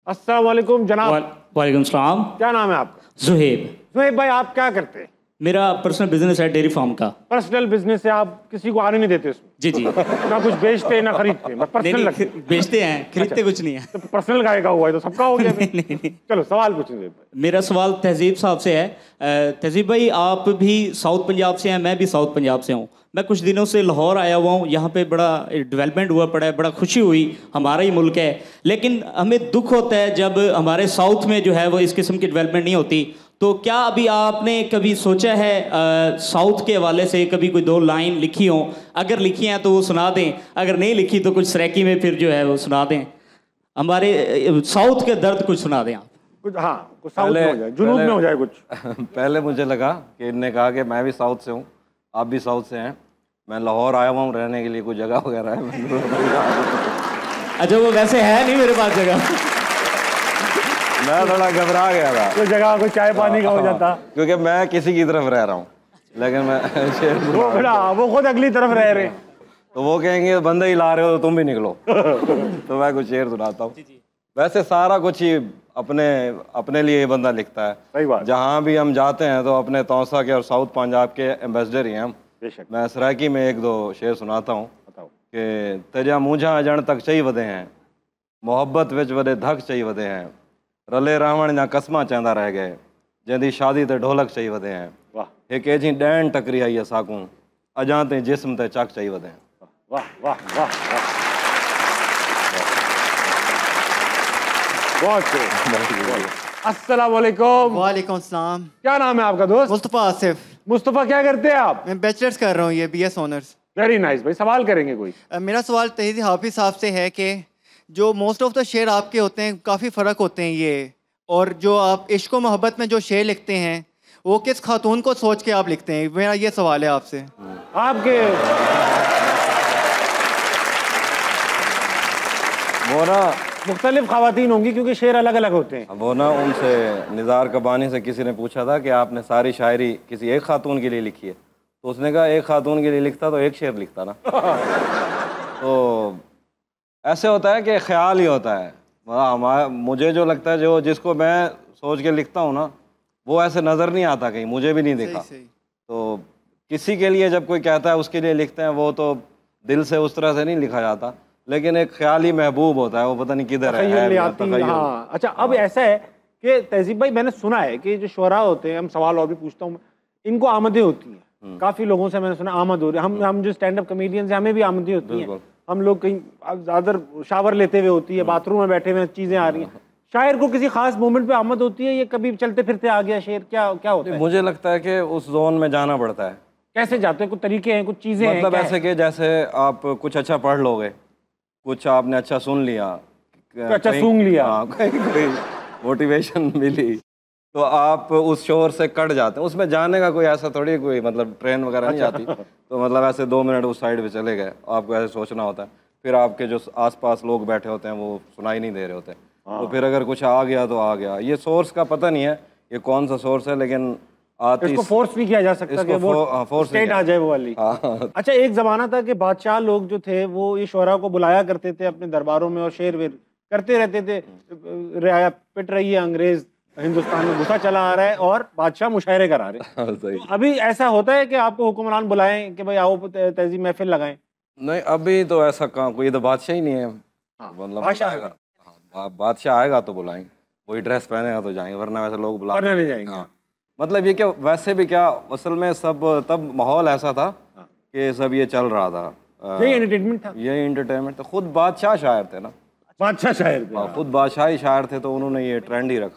अस्सलाम वालेकुम जनाब। वालेकुम सलाम। क्या नाम है आपका? जुहेब। सुहेब भाई, आप क्या करते हैं? मेरा पर्सनल बिजनेस है डेयरी फार्म का। पर्सनल बिजनेस है, आप किसी को आने नहीं देते उसमें? जी जी। ना कुछ बेचते हैं ना खरीदते हैं, बस पर्सनल लगते हैं। बेचते हैं, खरीदते कुछ नहीं है। तो पर्सनल गाय का हुआ है तो सबका हो गया फिर। नहीं। चलो सवाल पूछिए। मेरा सवाल तहजीब साहब से है। तहजीब भाई, आप भी साउथ पंजाब से हैं, मैं भी साउथ पंजाब से हूँ। मैं कुछ दिनों से लाहौर आया हुआ हूँ। यहाँ पे बड़ा डेवलपमेंट हुआ पड़ा है, बड़ा खुशी हुई, हमारा ही मुल्क है। लेकिन हमें दुख होता है जब हमारे साउथ में जो है वो इस किस्म की डेवलपमेंट नहीं होती। तो क्या अभी आपने कभी सोचा है साउथ के हवाले से कभी कोई दो लाइन लिखी हो? अगर लिखी हैं तो वो सुना दें, अगर नहीं लिखी तो कुछ सराकी में फिर जो है वो सुना दें। हमारे साउथ के दर्द कुछ सुना दें आप। कुछ, हाँ कुछ साउथ में हो जाए, जुनूब में हो जाए कुछ। पहले मुझे लगा कि इनने कहा कि मैं भी साउथ से हूँ, आप भी साउथ से हैं। मैं लाहौर आया हुआ हूँ रहने के लिए, कोई जगह वगैरह है? अच्छा, वो वैसे है नहीं मेरे पास जगह। मैं थोड़ा घबरा गया था। कोई जगह कोई चाय पानी का हो जाता। क्योंकि मैं किसी की तरफ रह रहा हूँ, लेकिन मैं वो बड़ा, वो खुद अगली तरफ रह रहे। तो वो कहेंगे बंदे ही ला रहे हो तो तुम भी निकलो। तो मैं कुछ शेर सुनाता हूँ। वैसे सारा कुछ ही अपने लिए ये बंदा लिखता है। सही बात। जहाँ भी हम जाते हैं तो अपने तौसा के और साउथ पंजाब के एम्बेसडर ही हैं हम। बेशक। मैं सराकी में एक दो शेर सुनाता हूँ बताओ। कि तेजा मूंझा अजण तक चई वधे हैं, मोहब्बत विच वडे धक चई वधे हैं, रले रावण या कसमा चंदा रह गए, जंदी शादी ते ढोलक चई वधे हैं, वाह एक एजी डैन टकरी आई असाकूं, अजां ते जिस्म ते चक चई वधे हैं। वाह वाह वाह वाह, बहुत सही। अस्सलाम वालेकुम। वालेकुम सलाम। क्या नाम है आपका दोस्त? मुस्तफ़ा आसिफ। मुस्तफ़ा, क्या करते हैं आप? मैं बैचलर्स कर रहा हूँ, ये BS ऑनर्स। वेरी नाइस भाई। सवाल करेंगे कोई? मेरा सवाल तहज़ीब हाफिज़ साहब से है कि जो मोस्ट ऑफ द शेर आपके होते हैं काफ़ी फ़र्क होते हैं ये, और जो आप इश्क व मोहब्बत में जो शेर लिखते हैं वो किस खातून को सोच के आप लिखते हैं? मेरा ये सवाल है आपसे। आपके वो ना मुख्तलिफ ख़वातीन होंगी क्योंकि शेर अलग अलग होते हैं। वो ना उनसे निज़ार कबानी से किसी ने पूछा था कि आपने सारी शायरी किसी एक खातून के लिए लिखी है? तो उसने कहा एक खातून के लिए लिखता तो एक शेर लिखता ना। तो ऐसे होता है कि ख्याल ही होता है। मुझे जो लगता है, जो जिसको मैं सोच के लिखता हूँ ना, वो ऐसे नज़र नहीं आता कहीं, मुझे भी नहीं दिखा। तो किसी के लिए जब कोई कहता है उसके लिए लिखते हैं, वो तो दिल से उस तरह से नहीं लिखा जाता, लेकिन एक ख्याली महबूब होता है, वो पता नहीं किधर है। हाँ अच्छा, अब ऐसा है कि तहजीब भाई, मैंने सुना है कि जो शुरा होते हैं, हम सवाल और भी पूछता हूँ, इनको आमदें होती हैं। काफ़ी लोगों से मैंने सुना आमद हो रही है। हम जो स्टैंड अप कमेडियंस हैं, हमें भी आमदें होती हैं। हम लोग कहीं ज़्यादा शावर लेते हुए होती है, बाथरूम में बैठे हुए चीज़ें आ रही हैं। शायर को किसी खास मोमेंट पे आमद होती है, ये कभी चलते फिरते आ गया शेर? क्या क्या होता है? मुझे लगता है कि उस जोन में जाना पड़ता है। कैसे जाते हैं? कुछ तरीके हैं, कुछ चीज़ें हैं? मतलब ऐसे कि जैसे आप कुछ अच्छा पढ़ लोगे, कुछ आपने अच्छा सुन लिया, अच्छा सूंघ लिया, कोई मोटिवेशन मिली, तो आप उस शोर से कट जाते हैं। उसमें जाने का कोई ऐसा थोड़ी कोई मतलब ट्रेन वगैरह नहीं जाती। तो मतलब ऐसे 2 मिनट उस साइड पे चले गए, आपको ऐसे सोचना होता है। फिर आपके जो आसपास लोग बैठे होते हैं वो सुनाई नहीं दे रहे होते, तो फिर अगर कुछ आ गया तो आ गया। ये सोर्स का पता नहीं है ये कौन सा सोर्स है, लेकिन इसको फोर्स भी किया जा सकता है कि वो स्टेट आ जाए वो वाली। अच्छा, एक ज़माना था कि बादशाह लोग जो थे वो ये शुरा को बुलाया करते थे अपने दरबारों में और शेर वेर करते रहते थे। रियाया पिट रही है, अंग्रेज हिंदुस्तान में घुसा चला आ रहा है और बादशाह मुशायरे करा रहे। तो अभी ऐसा होता है कि आपको हुक्मरान बुलाएं कि भाई आओ तहजीब महफिल लगाएं? नहीं, अभी तो ऐसा काम कोई तो बादशाह ही नहीं है। मतलब बादशाह आएगा, बादशाह आएगा तो बुलाएंगे, वही ड्रेस पहनेगा तो जाएंगे, वरना वैसे लोग बुलाने नहीं जाएंगे। मतलब ये क्या, वैसे भी क्या, असल में सब तब माहौल ऐसा था कि सब ये चल रहा था, यही एंटरटेनमेंट था, यही एंटरटेनमेंट था। खुद बादशाह शायर थे ना, बादशाह शायर थे, खुद बादशाह ही शायर थे, तो उन्होंने ये ट्रेंड ही रखा।